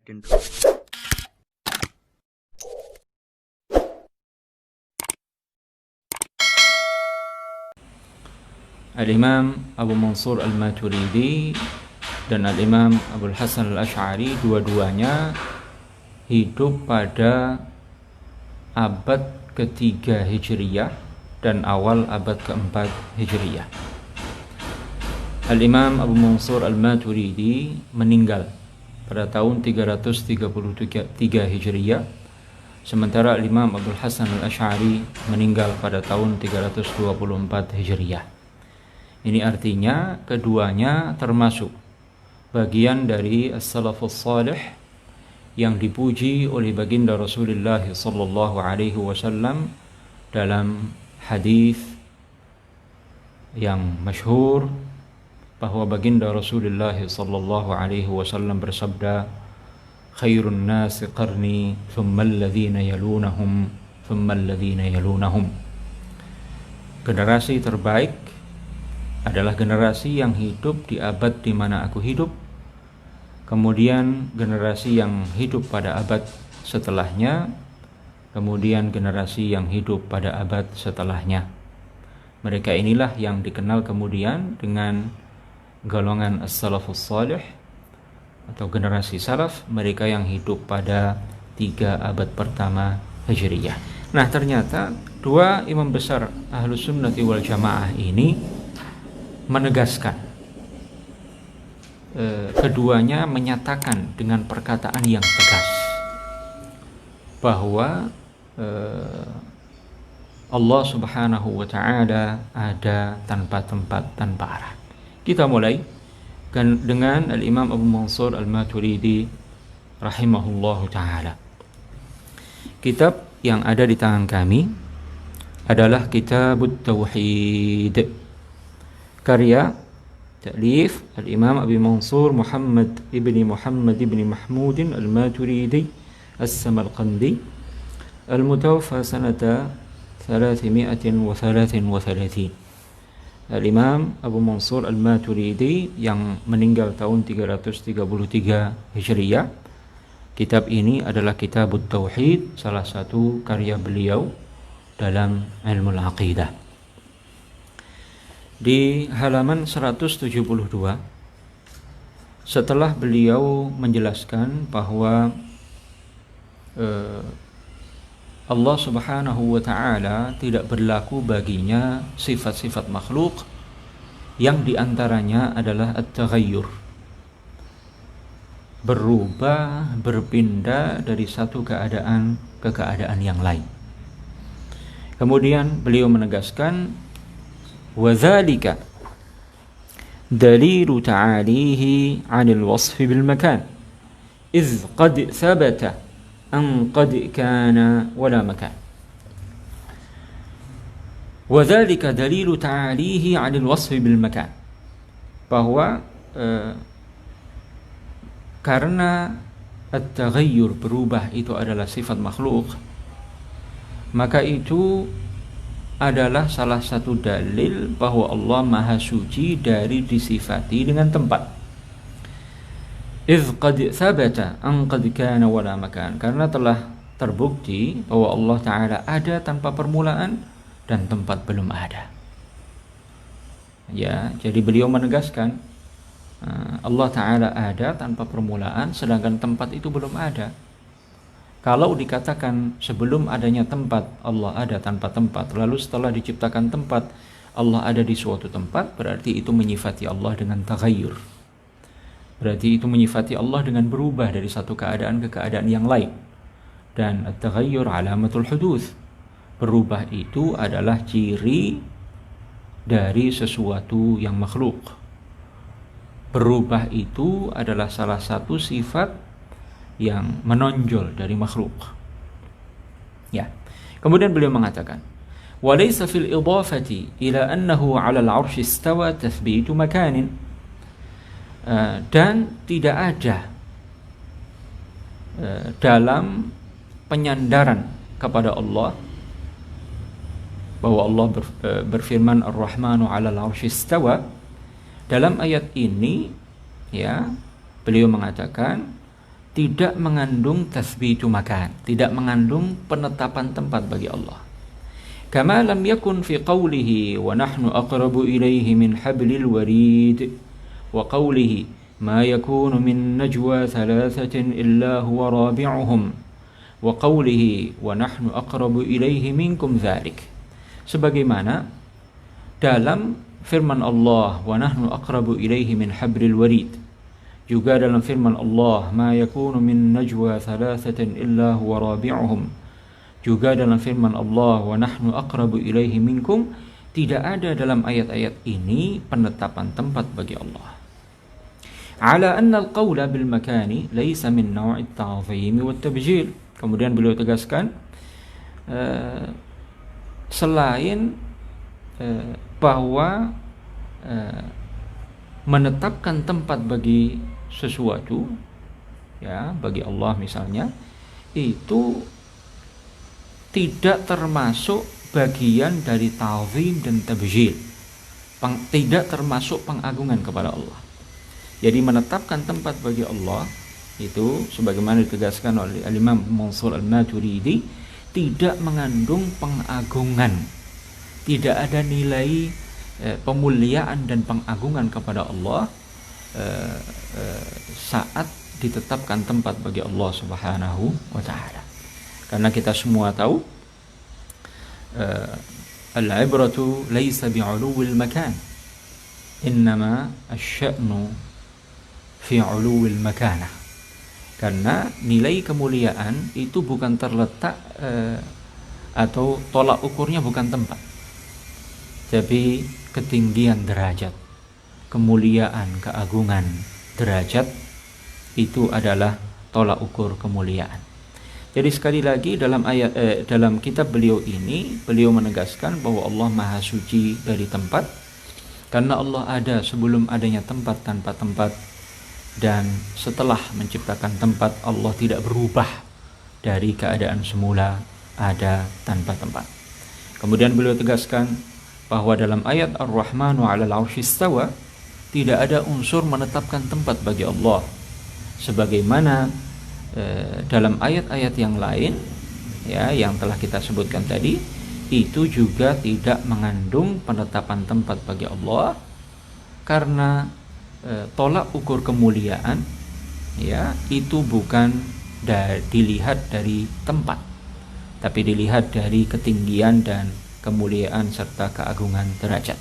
Al-Imam Abu Mansur Al-Maturidi dan Al-Imam Abul Hasan Al-Asy'ari dua-duanya hidup pada abad ketiga Hijriyah dan awal abad keempat Hijriyah. Al-Imam Abu Mansur Al-Maturidi meninggal pada tahun 333 Hijriyah, sementara Al-Imam Abul Hasan Al-Asy'ari meninggal pada tahun 324 Hijriyah. Ini artinya keduanya termasuk bagian dari as-salafus salih yang dipuji oleh baginda Rasulullah sallallahu alaihi wasallam dalam hadis yang masyhur bahwa baginda Rasulullah sallallahu alaihi wasallam bersabda, khairun nasi qarni thumma alladhina yalunahum thumma alladhina yalunahum. Generasi terbaik adalah generasi yang hidup di abad di mana aku hidup, kemudian generasi yang hidup pada abad setelahnya, kemudian generasi yang hidup pada abad setelahnya. Mereka inilah yang dikenal kemudian dengan golongan as-salafus salih atau generasi salaf, mereka yang hidup pada 3 abad pertama Hijriyah. Nah, ternyata dua imam besar Ahlus Sunnati wal Jamaah ini menegaskan, keduanya menyatakan dengan perkataan yang tegas bahwa Allah Subhanahu wa ta'ala ada tanpa tempat, tanpa arah. Kita mulai dengan Al-Imam Abu Mansur Al-Maturidi rahimahullahu ta'ala. Kitab yang ada di tangan kami adalah Kitabut Tauhid, karya ta'lif Al-Imam Abi Mansur Muhammad ibni Mahmud Al-Maturidi As-Samarqandi Al-Mutawaffa sanata 333. Al-Imam Abu Mansur Al-Maturidi yang meninggal tahun 333 Hijriyah. Kitab ini adalah Kitabut Tauhid, salah satu karya beliau dalam ilmu al-aqidah. Di halaman 172, setelah beliau menjelaskan bahwa Allah Subhanahu wa ta'ala tidak berlaku baginya sifat-sifat makhluk yang diantaranya adalah at-taghayyur, berubah, berpindah dari satu keadaan ke keadaan yang lain. Kemudian beliau menegaskan, وذلك دليل تعاليه عن الوصف بالمكان إذ قد ثبت أن قد كان ولا مكان. وذلك دليل تعاليه عن الوصف بالمكان, bahwa karena at-taghayyur, berubah, itu adalah sifat makhluk, maka itu adalah salah satu dalil bahwa Allah Maha Suci dari disifati dengan tempat. Idz qad thabata an qad kana wala makan, karena telah terbukti bahwa Allah Ta'ala ada tanpa permulaan dan tempat belum ada. Ya, jadi beliau menegaskan Allah Ta'ala ada tanpa permulaan, sedangkan tempat itu belum ada. Kalau dikatakan sebelum adanya tempat Allah ada tanpa tempat, lalu setelah diciptakan tempat Allah ada di suatu tempat, berarti itu menyifati Allah dengan taghayyur. Berarti itu menyifati Allah dengan berubah dari satu keadaan ke keadaan yang lain. Dan at-taghayyur alamatul huduts. Berubah itu adalah ciri dari sesuatu yang makhluk. Berubah itu adalah salah satu sifat yang menonjol dari makhluk. Ya. Kemudian beliau mengatakan, "Walaysa fil idafati ila annahu 'ala al-'arsy istawa tathbitu makanin." Dan tidak ada dalam penyandaran kepada Allah bahwa Allah berfirman Ar-Rahmanu 'ala al-'arsy istawa. Dalam ayat ini, ya, beliau mengatakan tidak mengandung tathbitu makan, tidak mengandung penetapan tempat bagi Allah. Kama lam yakun fi qawlihi wa nahnu aqrabu ilaihi min hablil warid wa qawlihi ma yakunu min najwa thalathatin illa huwa rabi'uhum wa qawlihi wa nahnu aqrabu ilaihi minkum dhalik. Sebagaimana dalam firman Allah wa nahnu aqrabu ilaihi min hablil warid, juga dalam firman Allah ma yakunu min najwa thalathatin illa huwa rabi'uhum, juga dalam firman Allah wa nahnu aqrabu ilaihi minkum, tidak ada dalam ayat-ayat ini penetapan tempat bagi Allah. Ala anna al-qawla bil makani laysa min naw'i at-ta'zim wa at-tabjil. Kemudian beliau tegaskan selain bahwa menetapkan tempat bagi sesuatu, ya, bagi Allah misalnya, itu tidak termasuk bagian dari ta'zim dan tabjil, tidak termasuk pengagungan kepada Allah. Jadi menetapkan tempat bagi Allah itu sebagaimana ditegaskan oleh Imam Mansur Al-Maturidi, tidak mengandung pengagungan, tidak ada nilai pemuliaan dan pengagungan kepada Allah saat ditetapkan tempat bagi Allah Subhanahu wa ta'ala. Karena kita semua tahu al-ibratu laysa bi'uluwil makan, innama asy-sya'nu fi 'uluwil makanah. Karena nilai kemuliaan itu bukan terletak atau tolak ukurnya bukan tempat, tapi ketinggian derajat. Kemuliaan, keagungan derajat itu adalah tolak ukur kemuliaan. Jadi sekali lagi dalam kitab beliau ini, beliau menegaskan bahwa Allah Maha Suci dari tempat, karena Allah ada sebelum adanya tempat tanpa tempat, dan setelah menciptakan tempat Allah tidak berubah dari keadaan semula ada tanpa tempat. Kemudian beliau tegaskan bahwa dalam ayat Ar-Rahmanu 'alal 'arsy istawa tidak ada unsur menetapkan tempat bagi Allah, sebagaimana dalam ayat-ayat yang lain, ya, yang telah kita sebutkan tadi, itu juga tidak mengandung penetapan tempat bagi Allah, karena tolak ukur kemuliaan, ya, itu bukan dilihat dari tempat, tapi dilihat dari ketinggian dan kemuliaan serta keagungan derajat.